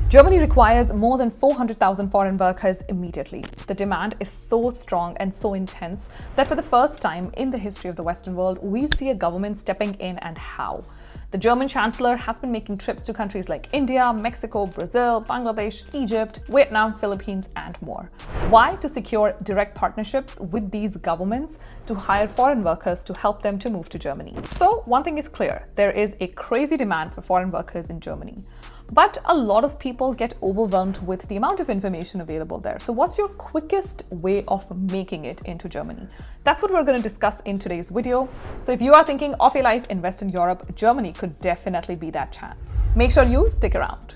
Germany requires more than 400,000 foreign workers immediately. The demand is so strong and so intense that for the first time in the history of the Western world, we see a government stepping in, and how. The German Chancellor has been making trips to countries like India, Mexico, Brazil, Bangladesh, Egypt, Vietnam, Philippines, and more. Why? To secure direct partnerships with these governments to hire foreign workers to help them to move to Germany. So one thing is clear, there is a crazy demand for foreign workers in Germany. But a lot of people get overwhelmed with the amount of information available there. So what's your quickest way of making it into Germany? That's what we're going to discuss in today's video. So if you are thinking of a life in Western Europe, Germany could definitely be that chance. Make sure you stick around.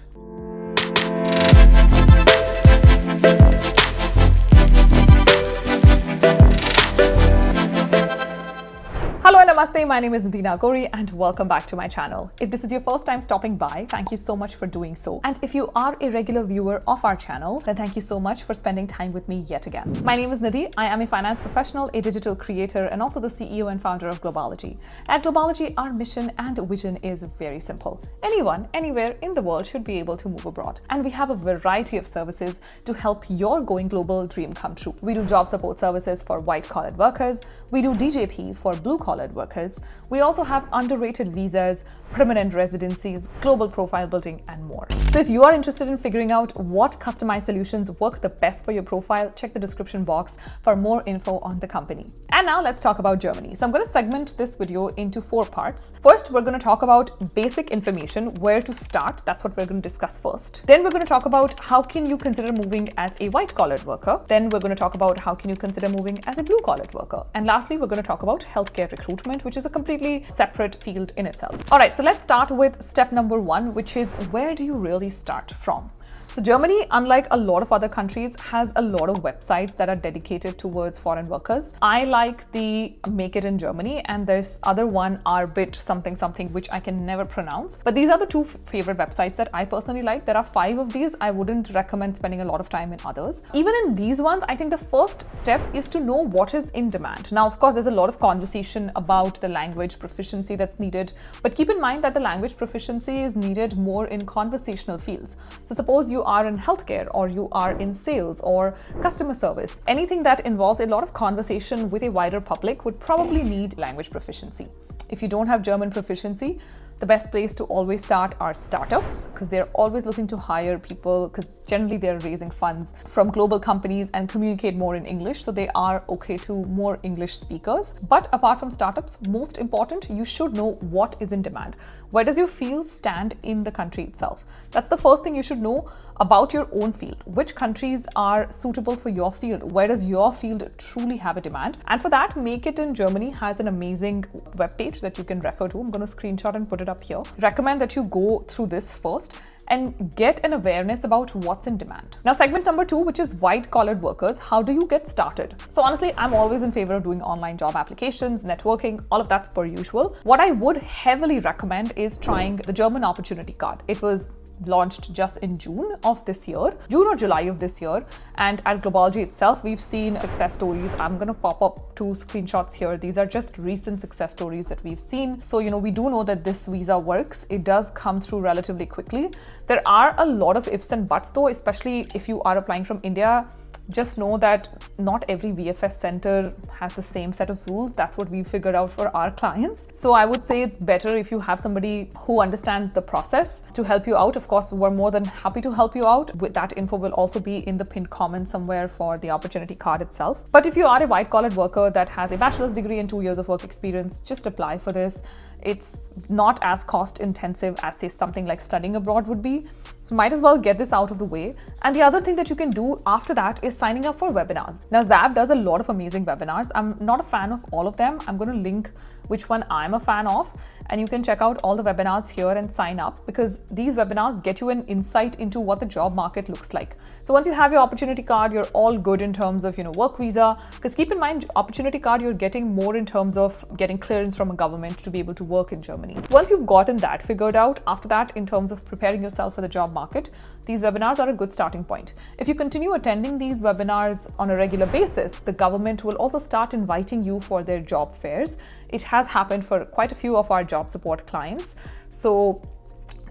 Hello and namaste, my name is Nidhi Nagori and welcome back to my channel. If this is your first time stopping by, thank you so much for doing so. And if you are a regular viewer of our channel, then thank you so much for spending time with me yet again. My name is Nidhi, I am a finance professional, a digital creator, and also the CEO and founder of Globology. At Globology, our mission and vision is very simple. Anyone, anywhere in the world should be able to move abroad. And we have a variety of services to help your going global dream come true. We do job support services for white-collar workers. We do DJP for blue-collar workers. We also have underrated visas, permanent residencies, global profile building, and more. So if you are interested in figuring out what customized solutions work the best for your profile, check the description box for more info on the company. And now let's talk about Germany. So I'm going to segment this video into 4 parts. First, we're going to talk about basic information, where to start. That's what we're going to discuss first. Then we're going to talk about how can you consider moving as a white-collared worker. Then we're going to talk about how can you consider moving as a blue-collared worker. And lastly, we're going to talk about healthcare recruitment, which is a completely separate field in itself. All right, so let's start with step number 1, which is where do you really start from? So Germany, unlike a lot of other countries, has a lot of websites that are dedicated towards foreign workers. I like the Make It in Germany, and there's other one, Arbit something, which I can never pronounce. But these are the 2 favorite websites that I personally like. There are 5 of these. I wouldn't recommend spending a lot of time in others. Even in these ones, I think the first step is to know what is in demand. Now, of course, there's a lot of conversation about the language proficiency that's needed, but keep in mind that the language proficiency is needed more in conversational fields. So suppose you are in healthcare, or you are in sales or customer service. Anything that involves a lot of conversation with a wider public would probably need language proficiency. If you don't have German proficiency, the best place to always start are startups, because they're always looking to hire people, because generally they're raising funds from global companies and communicate more in English, so they are okay to more English speakers. But apart from startups, most important, you should know what is in demand. Where does your field stand in the country itself? That's the first thing you should know about your own field. Which countries are suitable for your field? Where does your field truly have a demand? And for that, Make It in Germany has an amazing webpage that you can refer to. I'm going to screenshot and put it up here. Recommend that you go through this first and get an awareness about what's in demand. Now, segment number 2, which is white-collared workers. How do you get started? So honestly, I'm always in favor of doing online job applications, networking, all of that's per usual. What I would heavily recommend is trying the German Opportunity Card. It was launched just in June of this year, June or July of this year. And at Globology itself, we've seen success stories. I'm going to pop up 2 screenshots here. These are just recent success stories that we've seen. So, we do know that this visa works. It does come through relatively quickly. There are a lot of ifs and buts though, especially if you are applying from India. Just know that not every VFS center has the same set of rules. That's what we figured out for our clients. So I would say it's better if you have somebody who understands the process to help you out. Of course, we're more than happy to help you out. With that info will also be in the pinned comment somewhere for the opportunity card itself. But if you are a white-collared worker that has a bachelor's degree and 2 years of work experience, just apply for this. It's not as cost intensive as, say, something like studying abroad would be. So might as well get this out of the way. And the other thing that you can do after that is signing up for webinars. Now, Zab does a lot of amazing webinars. I'm not a fan of all of them. I'm going to link which one I'm a fan of, and you can check out all the webinars here and sign up, because these webinars get you an insight into what the job market looks like. So once you have your opportunity card, you're all good in terms of, work visa, because keep in mind, opportunity card, you're getting more in terms of getting clearance from a government to be able to work in Germany. Once you've gotten that figured out, after that, in terms of preparing yourself for the job market, these webinars are a good starting point. If you continue attending these webinars on a regular basis, the government will also start inviting you for their job fairs. It has happened for quite a few of our job support clients. So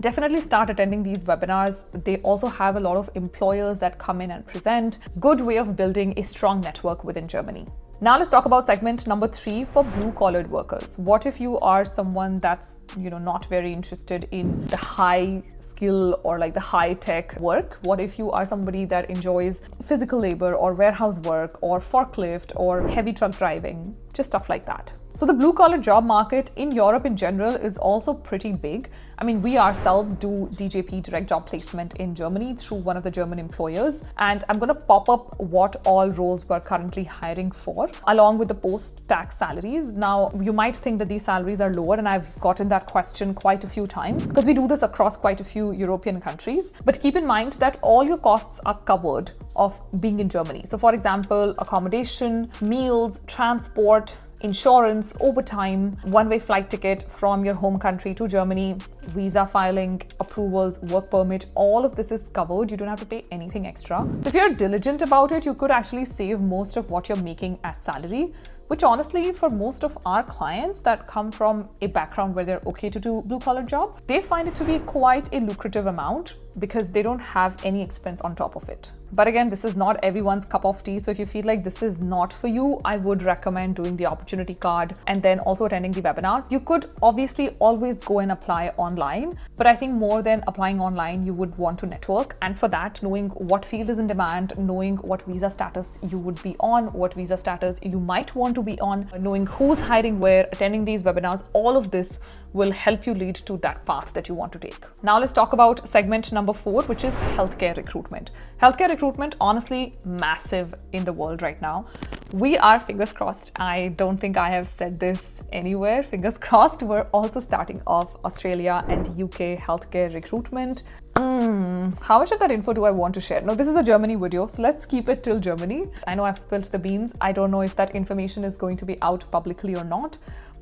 Definitely start attending these webinars. They also have a lot of employers that come in and present. Good way of building a strong network within Germany. Now let's talk about segment number 3 for blue-collared workers. What if you are someone that's, not very interested in the high skill or like the high tech work? What if you are somebody that enjoys physical labor or warehouse work or forklift or heavy truck driving? Just stuff like that. So the blue-collar job market in Europe in general is also pretty big. I mean, we ourselves do DJP, direct job placement, in Germany through one of the German employers. And I'm going to pop up what all roles we're currently hiring for, along with the post-tax salaries. Now, you might think that these salaries are lower, and I've gotten that question quite a few times because we do this across quite a few European countries. But keep in mind that all your costs are covered of being in Germany. So for example, accommodation, meals, transport, insurance, overtime, one-way flight ticket from your home country to Germany, visa filing, approvals, work permit, all of this is covered. You don't have to pay anything extra. So if you're diligent about it, you could actually save most of what you're making as salary, which honestly, for most of our clients that come from a background where they're okay to do blue-collar job, they find it to be quite a lucrative amount because they don't have any expense on top of it. But again, this is not everyone's cup of tea. So if you feel like this is not for you, I would recommend doing the opportunity card and then also attending the webinars. You could obviously always go and apply online, but I think more than applying online, you would want to network. And for that, knowing what field is in demand, knowing what visa status you would be on, what visa status you might want to be on, knowing who's hiring where, attending these webinars, all of this will help you lead to that path that you want to take. Now let's talk about segment number 4, which is healthcare recruitment. Healthcare recruitment, honestly, massive in the world right now. We are, fingers crossed, I don't think I have said this anywhere, fingers crossed, we're also starting off Australia and UK healthcare recruitment. How much of that info do I want to share? No, this is a Germany video, so let's keep it till Germany. I know I've spilled the beans. I don't know if that information is going to be out publicly or not.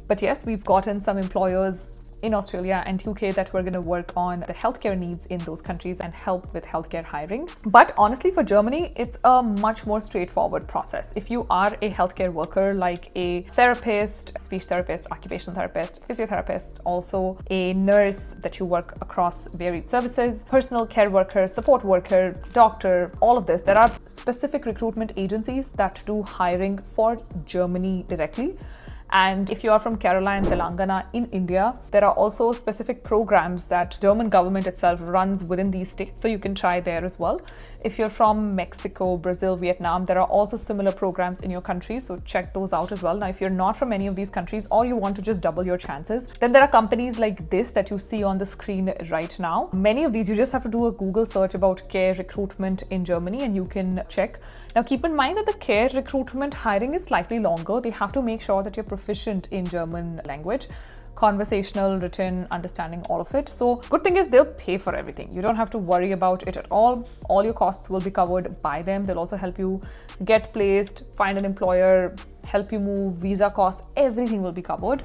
But yes, we've gotten some employers in Australia and UK that we're going to work on the healthcare needs in those countries and help with healthcare hiring. But honestly, for Germany, it's a much more straightforward process. If you are a healthcare worker, like a therapist, speech therapist, occupational therapist, physiotherapist, also a nurse that you work across varied services, personal care worker, support worker, doctor, all of this, there are specific recruitment agencies that do hiring for Germany directly. And if you are from Kerala and Telangana in India, there are also specific programs that German government itself runs within these states. So you can try there as well. If you're from Mexico, Brazil, Vietnam, there are also similar programs in your country. So check those out as well. Now, if you're not from any of these countries or you want to just double your chances, then there are companies like this that you see on the screen right now. Many of these, you just have to do a Google search about care recruitment in Germany and you can check. Now, keep in mind that the care recruitment hiring is slightly longer. They have to make sure that you're proficient in German language, conversational, written, understanding, all of it. So good thing is they'll pay for everything. You don't have to worry about it at all. All your costs will be covered by them. They'll also help you get placed, find an employer, help you move, visa costs, everything will be covered.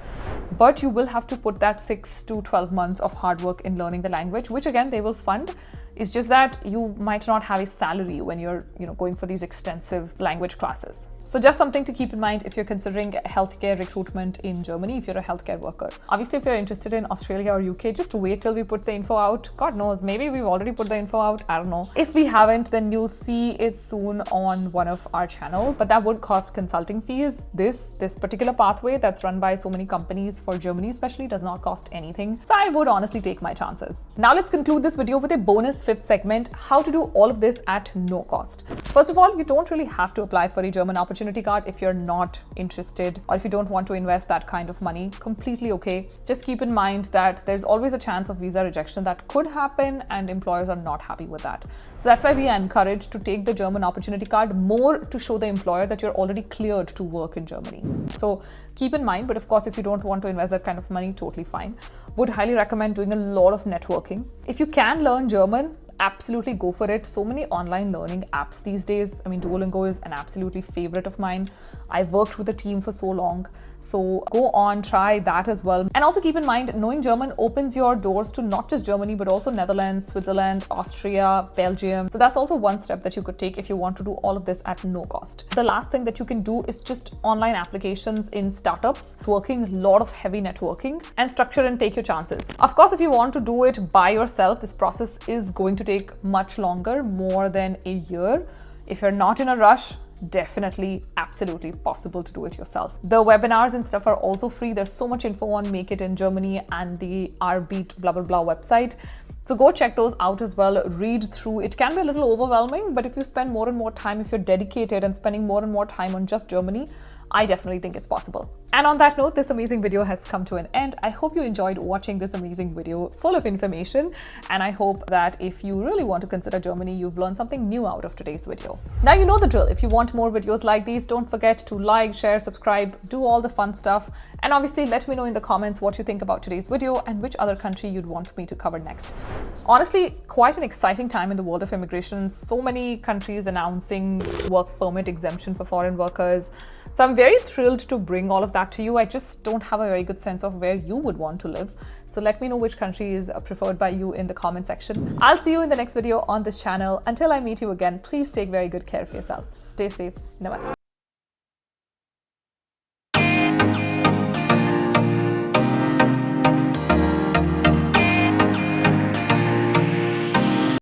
But you will have to put that 6 to 12 months of hard work in learning the language, which again, they will fund. It's just that you might not have a salary when you're going for these extensive language classes. So just something to keep in mind if you're considering healthcare recruitment in Germany, if you're a healthcare worker. Obviously, if you're interested in Australia or UK, just wait till we put the info out. God knows, maybe we've already put the info out. I don't know. If we haven't, then you'll see it soon on one of our channels. But that would cost consulting fees. This particular pathway that's run by so many companies for Germany especially does not cost anything. So I would honestly take my chances. Now let's conclude this video with a bonus 5th segment, how to do all of this at no cost. First of all, you don't really have to apply for a German opportunity card if you're not interested or if you don't want to invest that kind of money. Completely okay. Just keep in mind that there's always a chance of visa rejection that could happen and employers are not happy with that. So that's why we are encouraged to take the German opportunity card more to show the employer that you're already cleared to work in Germany. So keep in mind, but of course, if you don't want to invest that kind of money, totally fine. Would highly recommend doing a lot of networking. If you can learn German, absolutely go for it. So many online learning apps these days. I mean, Duolingo is an absolutely favorite of mine. I've worked with a team for so long. So go on, try that as well. And also keep in mind, knowing German opens your doors to not just Germany, but also Netherlands, Switzerland, Austria, Belgium. So that's also one step that you could take if you want to do all of this at no cost. The last thing that you can do is just online applications in startups, working, a lot of heavy networking, and structure and take your chances. Of course, if you want to do it by yourself, this process is going to take much longer, more than a year. If you're not in a rush, definitely, absolutely possible to do it yourself. The webinars and stuff are also free. There's so much info on Make It in Germany and the RBeat blah blah blah website. So go check those out as well, read through. It can be a little overwhelming, but if you spend more and more time, if you're dedicated and spending more and more time on just Germany, I definitely think it's possible. And on that note, this amazing video has come to an end. I hope you enjoyed watching this amazing video full of information. And I hope that if you really want to consider Germany, you've learned something new out of today's video. Now you know the drill. If you want more videos like these, don't forget to like, share, subscribe, do all the fun stuff. And obviously let me know in the comments what you think about today's video and which other country you'd want me to cover next. Honestly, quite an exciting time in the world of immigration. So many countries announcing work permit exemption for foreign workers. So I'm very thrilled to bring all of that to you. I just don't have a very good sense of where you would want to live. So let me know which country is preferred by you in the comment section. I'll see you in the next video on this channel. Until I meet you again, please take very good care of yourself. Stay safe. Namaste.